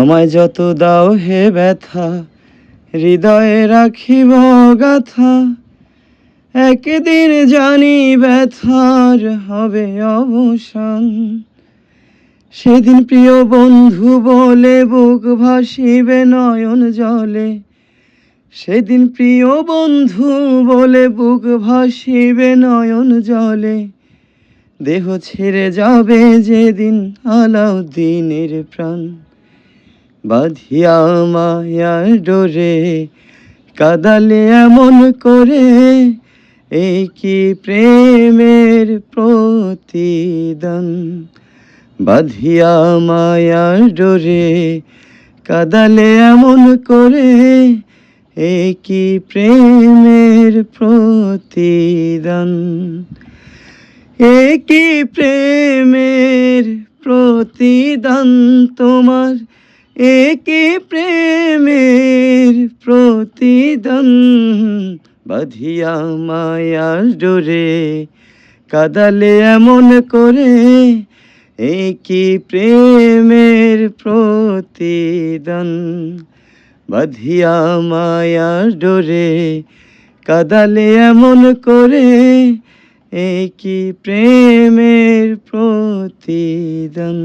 আমায় যত দাও হে ব্যথা, হৃদয়ে রাখিব গাথা। একদিন জানি ব্যথার হবে অবসান। সেদিন প্রিয় বন্ধু বলে বুক ভাসিবে নয়ন জলে। সেদিন প্রিয় বন্ধু বলে বুক ভাসিবে নয়ন জলে। দেহ ছেড়ে যাবে যেদিন আলাউদ্দিনের প্রাণ। বাঁধিয়া মায়ার ডোরে কাদালে এমন করে, এই কি প্রেমের প্রতিদান। বাঁধিয়া মায়ার ডোরে কাদালে এমন করে, এই কি প্রেমের প্রতিদান। এ কি প্রেমের প্রতিদান তোমার, এ কি প্রেমের প্রতিদান। বাঁধিয়া মায়ার ডোরে কাদালে এমন করে, এ কি প্রেমের প্রতিদান। বাঁধিয়া মায়ার ডোরে কাদালে এমন করে, এ কি প্রেমের প্রতিদান।